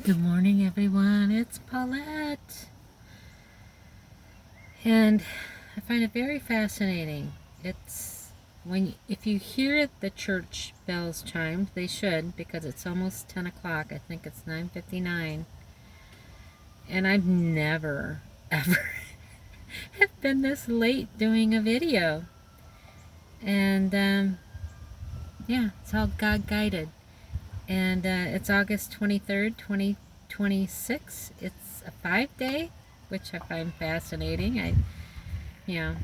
Good morning, everyone. It's Paulette. And I find it very fascinating. It's if you hear the church bells chime, they should, because it's almost 10 o'clock. I think it's 9:59. And I've never, ever have been this late doing a video. And yeah, it's all God guided. And it's August 23rd, 2026. It's a 5-day, which I find fascinating. You know,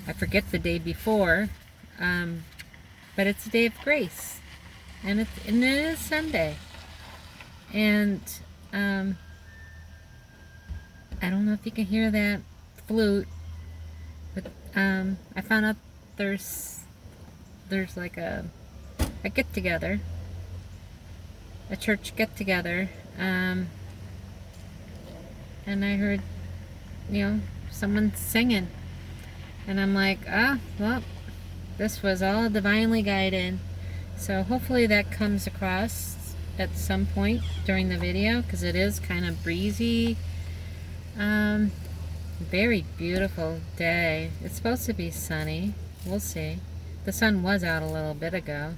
I forget the day before, but it's a day of grace, and it is Sunday. And I don't know if you can hear that flute, but I found out there's like a get together, a church get together, and I heard someone singing, and I'm like, well, this was all divinely guided. So hopefully that comes across at some point during the video, because it is kind of breezy. Very beautiful day. It's supposed to be sunny. We'll see. The sun was out a little bit ago,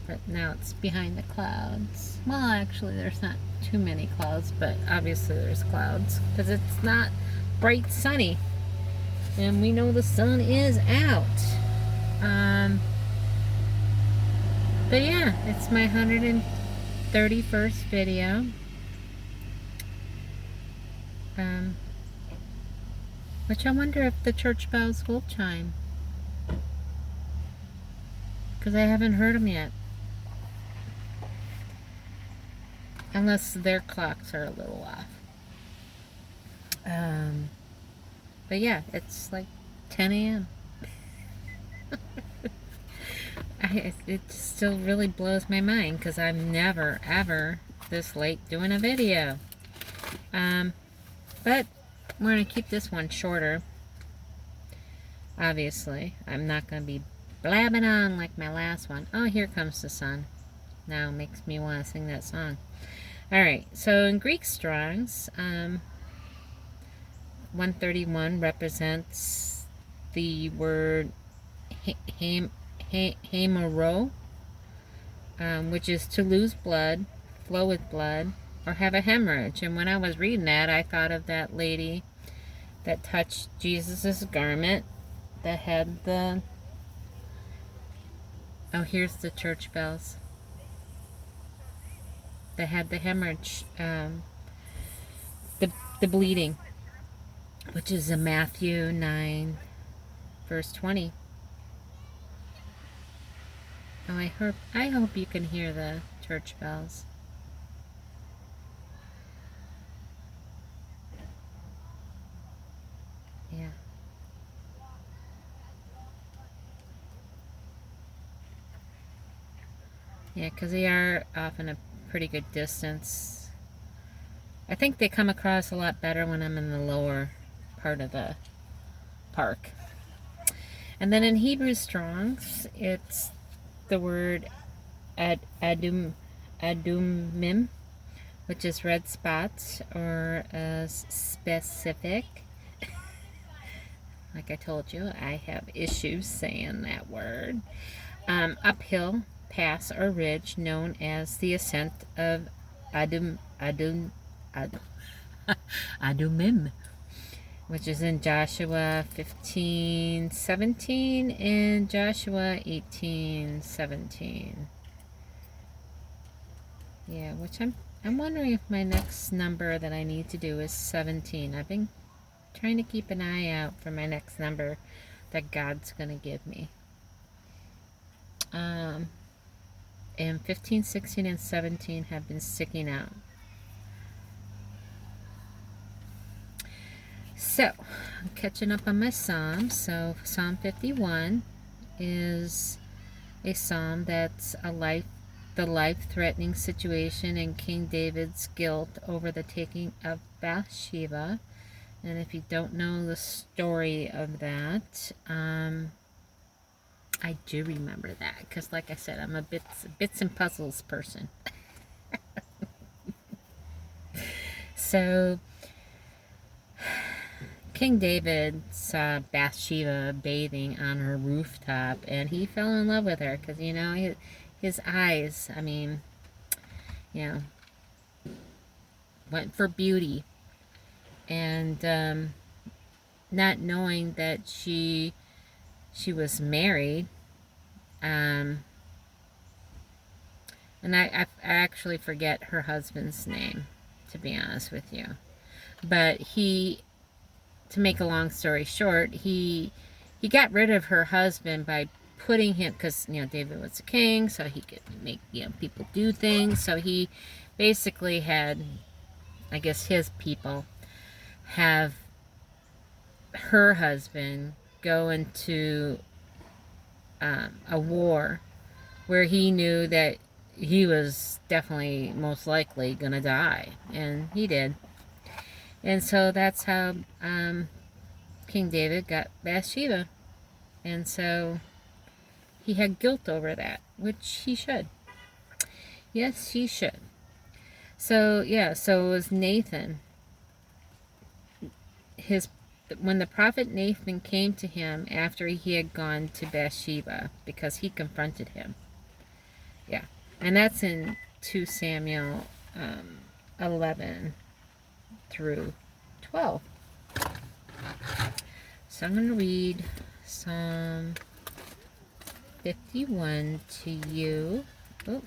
but now it's behind the clouds. Well, actually there's not too many clouds, but obviously there's clouds because it's not bright sunny, and we know the sun is out. But yeah, it's my 131st video. Which I wonder if the church bells will chime, because I haven't heard them yet. Unless their clocks are a little off. But yeah, it's like 10 a.m. It still really blows my mind, because I'm never, ever this late doing a video. But we're going to keep this one shorter. Obviously, I'm not going to be blabbing on like my last one. Oh, here comes the sun. Now it makes me want to sing that song. Alright, so in Greek Strongs, 131 represents the word hemorrho, which is to lose blood, flow with blood, or have a hemorrhage. And when I was reading that, I thought of that lady that touched Jesus' garment that had the... Oh, here's the church bells. That had the hemorrhage, the bleeding, which is in Matthew 9, verse 20. Oh, I hope you can hear the church bells. Yeah. Yeah, because they are often a pretty good distance. I think they come across a lot better when I'm in the lower part of the park. And then in Hebrew Strongs, it's the word adumim, which is red spots, or specific. Like I told you, I have issues saying that word. Uphill pass or ridge known as the ascent of Adumim, which is in Joshua 15:17 and Joshua 18:17. Yeah, which I'm wondering if my next number that I need to do is 17. I've been trying to keep an eye out for my next number that God's going to give me. And 15, 16, and 17 have been sticking out. So, I'm catching up on my Psalms. So, Psalm 51 is a psalm that's the life-threatening situation in King David's guilt over the taking of Bathsheba. And if you don't know the story of that, I do remember that, because like I said, I'm a bits and puzzles person. So King David saw Bathsheba bathing on her rooftop, and he fell in love with her because, you know, his eyes, I mean, you know, went for beauty. And not knowing that she was married, and I actually forget her husband's name, to be honest with you. But to make a long story short, he got rid of her husband by putting him, because, you know, David was a king, so he could make, you know, people do things. So he basically had, I guess, his people have her husband go into a war where he knew that he was definitely most likely gonna die, and he did. And so that's how King David got Bathsheba. And so he had guilt over that, which he should. Yes, he should. So yeah, so it was Nathan. When the prophet Nathan came to him after he had gone to Bathsheba, because he confronted him. Yeah, and that's in 2 Samuel 11 through 12. So I'm going to read Psalm 51 to you. Oh,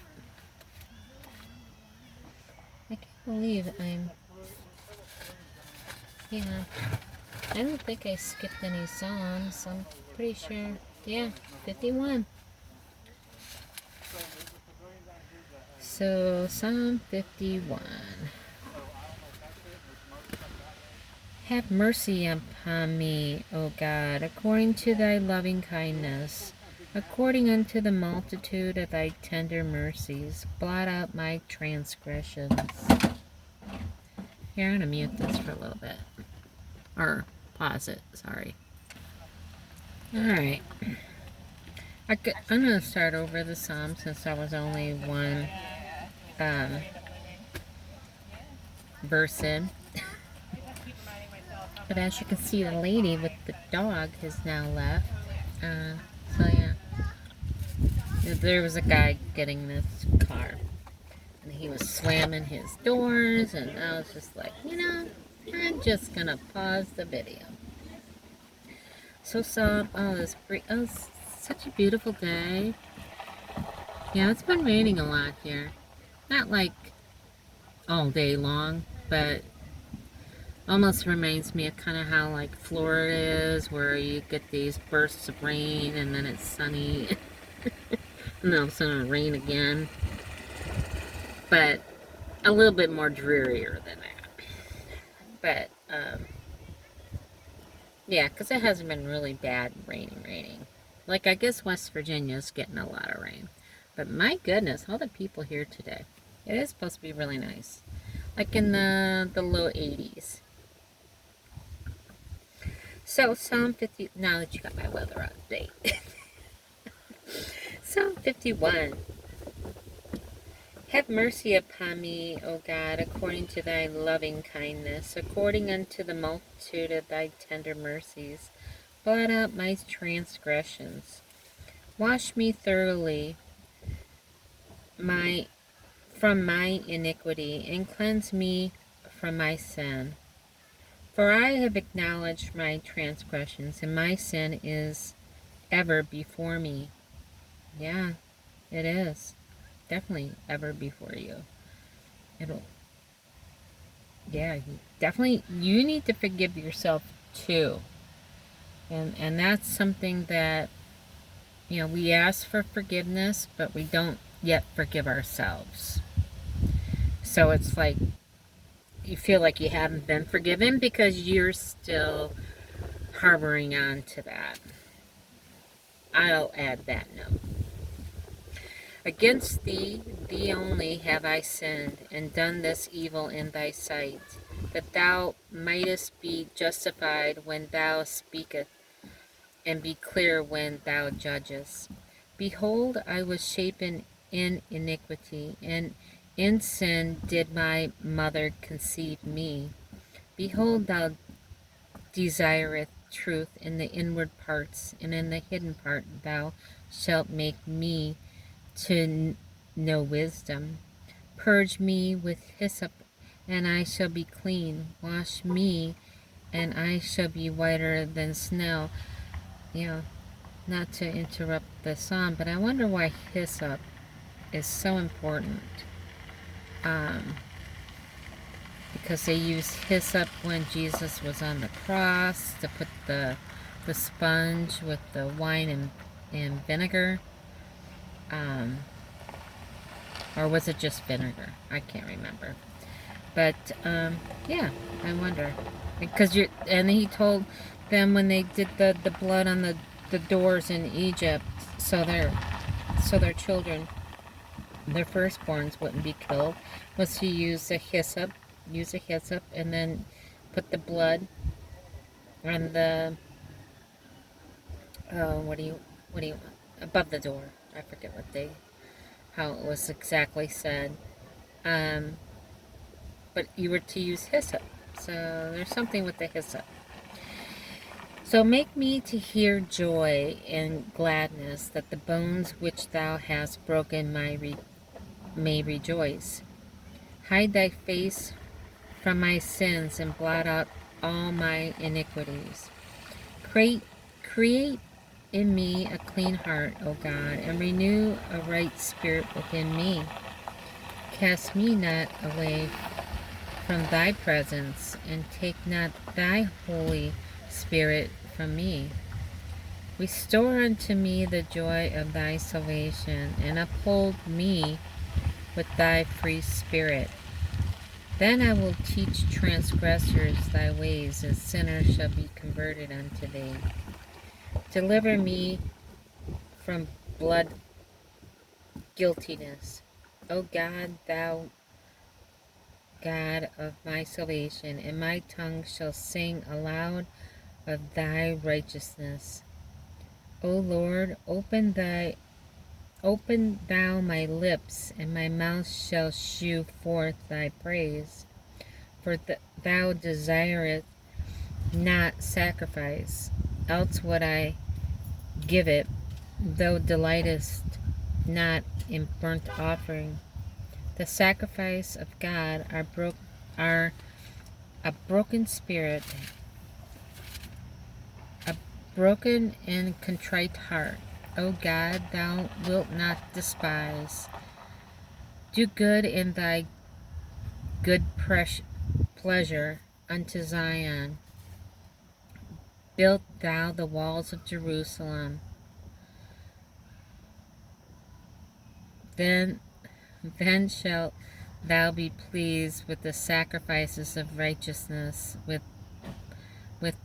I can't believe yeah, I don't think I skipped any Psalms. I'm pretty sure, yeah, 51. So, Psalm 51. Have mercy upon me, O God, according to thy loving kindness. According unto the multitude of thy tender mercies, blot out my transgressions. Here, I'm going to mute this for a little bit. Or pause it, sorry. Alright. I'm going to start over the psalm since there was only one verse in. But as you can see, the lady with the dog has now left. So yeah. There was a guy getting this car. And he was slamming his doors, and I was just like, you know, I'm just going to pause the video. So it's such a beautiful day. Yeah, it's been raining a lot here. Not like all day long, but almost reminds me of kind of how like Florida is, where you get these bursts of rain and then it's sunny and then all of a sudden it'll rain again. But a little bit more drearier than that. But yeah, because it hasn't been really bad raining. Like, I guess West Virginia's getting a lot of rain. But my goodness, all the people here today. It is supposed to be really nice. Like in the low 80s. So, Psalm 50, now that you got my weather update. Psalm 51. Have mercy upon me, O God, according to thy loving kindness, according unto the multitude of thy tender mercies. Blot out my transgressions. Wash me thoroughly from my iniquity, and cleanse me from my sin. For I have acknowledged my transgressions, and my sin is ever before me. Yeah, it is. Definitely ever before you. You need to forgive yourself too. And that's something that, you know, we ask for forgiveness, but we don't yet forgive ourselves. So it's like you feel like you haven't been forgiven because you're still harboring on to that. I'll add that note. Against thee only have I sinned, and done this evil in thy sight, that thou mightest be justified when thou speakest, and be clear when thou judgest. Behold, I was shapen in iniquity, and In sin did my mother conceive me. Behold, thou desireth truth in the inward parts, and in the hidden part thou shalt make me to know wisdom. Purge me with hyssop, and I shall be clean. Wash me, and I shall be whiter than snow. You know, not to interrupt the song, but I wonder why hyssop is so important. Because they used hyssop when Jesus was on the cross to put the sponge with the wine and vinegar. Or was it just vinegar? I can't remember. But yeah, I wonder. Because and he told them when they did the blood on the doors in Egypt, so their children, their firstborns, wouldn't be killed, was to use a hyssop, and then put the blood on the what do you above the door. I forget how it was exactly said. But you were to use hyssop. So there's something with the hyssop. So make me to hear joy and gladness, that the bones which thou hast broken may rejoice. Hide thy face from my sins and blot out all my iniquities. Create in me a clean heart, O God, and renew a right spirit within me. Cast me not away from thy presence, and take not thy Holy Spirit from me. Restore unto me the joy of thy salvation, and uphold me with thy free spirit. Then I will teach transgressors thy ways, and sinners shall be converted unto thee. Deliver me from blood guiltiness. O God, thou God of my salvation, and my tongue shall sing aloud of thy righteousness. O Lord, open thou my lips, and my mouth shall shew forth thy praise. For thou desirest not sacrifice, else would I give it. Thou delightest not in burnt offering. The sacrifice of God are a broken spirit, a broken and contrite heart. O God, thou wilt not despise. Do good in thy good pleasure unto Zion. Build thou the walls of Jerusalem. Then shalt thou be pleased with the sacrifices of righteousness, with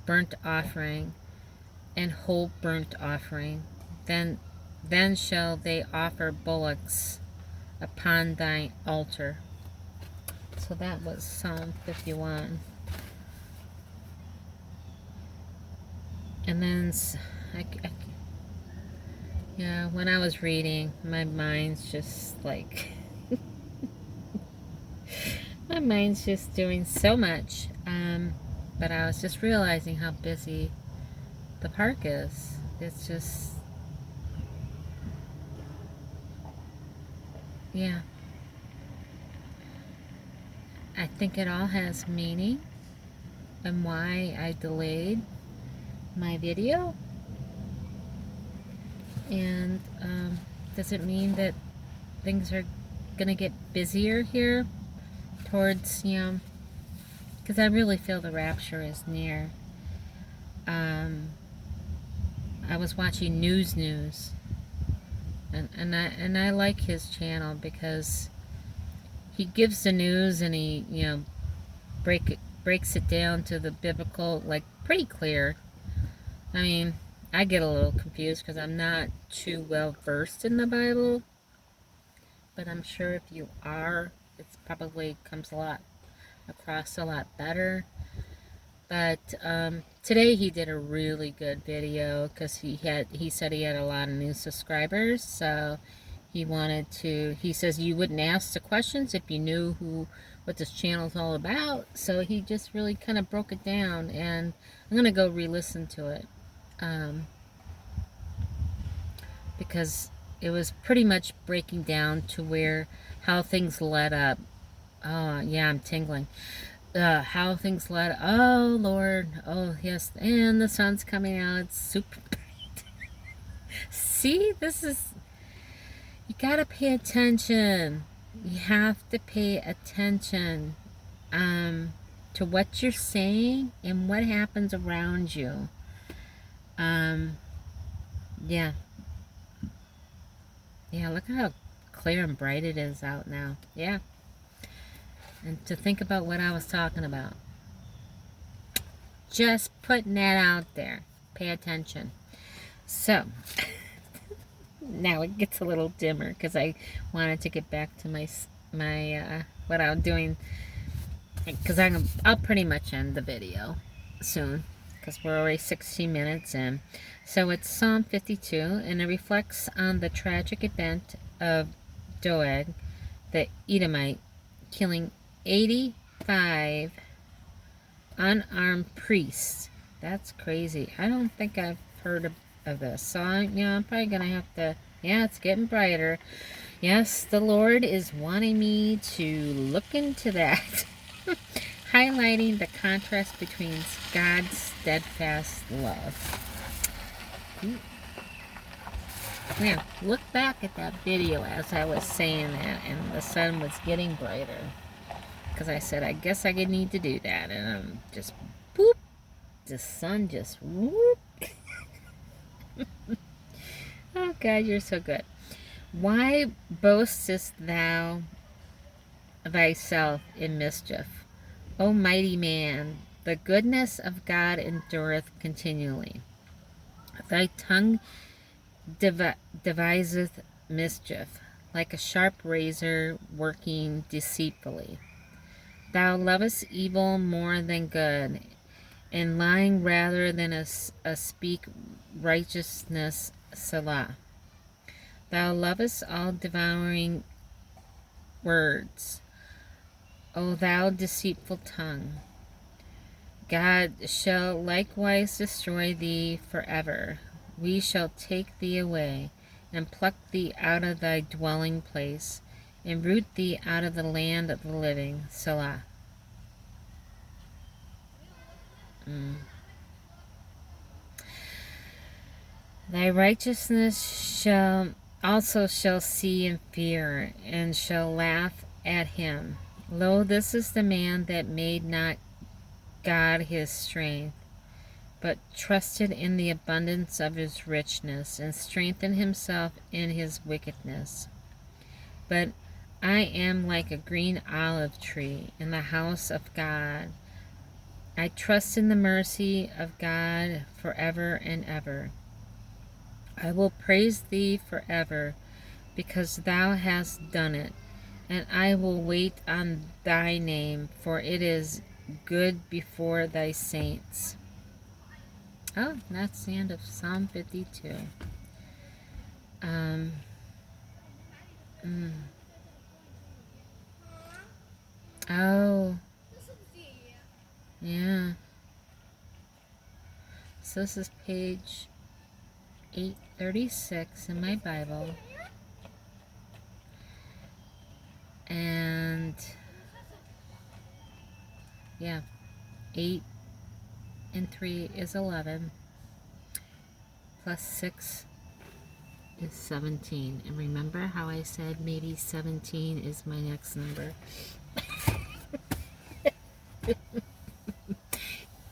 burnt offering and whole burnt offering. Then shall they offer bullocks upon thy altar. So that was Psalm 51. And then yeah, when I was reading, my mind's just like my mind's just doing so much. But I was just realizing how busy the park is. It's just, yeah. I think it all has meaning and why I delayed my video. And does it mean that things are gonna get busier here towards, because I really feel the rapture is near. I was watching News, and I like his channel because he gives the news, and he breaks it down to the biblical, like, pretty clear. I mean, I get a little confused because I'm not too well versed in the Bible, but I'm sure if you are, it probably comes across a lot better. But today he did a really good video because he said he had a lot of new subscribers, so He wanted to, he says you wouldn't ask the questions if you knew what this channel is all about. So he just really kind of broke it down, and I'm going to go re-listen to it. Because it was pretty much breaking down to how things led up. Oh, yeah, I'm tingling. How things led, oh Lord, oh yes, and the sun's coming out, it's super bright. See, you gotta pay attention. You have to pay attention to what you're saying and what happens around you. Yeah. Yeah, look at how clear and bright it is out now. Yeah. And to think about what I was talking about. Just putting that out there. Pay attention. So, now it gets a little dimmer because I wanted to get back to my what I'm doing, because I'll pretty much end the video soon because we're already 16 minutes in. So it's Psalm 52, and it reflects on the tragic event of Doeg the Edomite killing 85 unarmed priests. That's crazy. I don't think I've heard of this. So I'm probably going to have to, yeah, it's getting brighter. Yes, the Lord is wanting me to look into that. Highlighting the contrast between God's steadfast love. Now, look back at that video as I was saying that, and the sun was getting brighter. Because I said, I guess I need to do that. And I'm just, boop, the sun just, whoop. Oh, God, you're so good. Why boastest thou thyself in mischief? O mighty man, the goodness of God endureth continually. Thy tongue deviseth mischief, like a sharp razor working deceitfully. Thou lovest evil more than good, and lying rather than a speak righteousness. Selah. Thou lovest all devouring words, O thou deceitful tongue. God shall likewise destroy thee forever. We shall take thee away, and pluck thee out of thy dwelling place, and root thee out of the land of the living. Selah. Thy righteousness shall see and fear, and shall laugh at him. Lo, this is the man that made not God his strength, but trusted in the abundance of his richness, and strengthened himself in his wickedness. But I am like a green olive tree in the house of God. I trust in the mercy of God forever and ever. I will praise thee forever, because thou hast done it, and I will wait on thy name, for it is good before thy saints. Oh, that's the end of Psalm 52. Oh, yeah. So this is page 836 in my Bible. And yeah, 8 and 3 is 11. Plus 6 is 17. And remember how I said maybe 17 is my next number?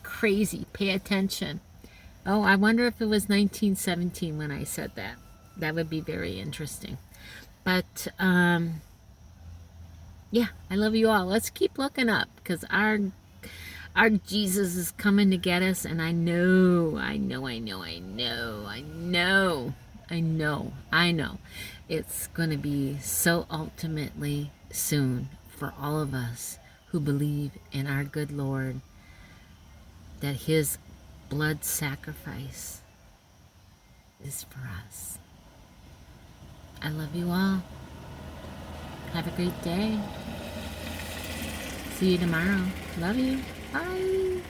Crazy. Pay attention. Oh, I wonder if it was 1917 when I said that. That would be very interesting. But, yeah, I love you all. Let's keep looking up, because our Jesus is coming to get us, and I know it's going to be so ultimately soon for all of us who believe in our good Lord, that his blood sacrifice is for us. I love you all. Have a great day. See you tomorrow. Love you. Bye.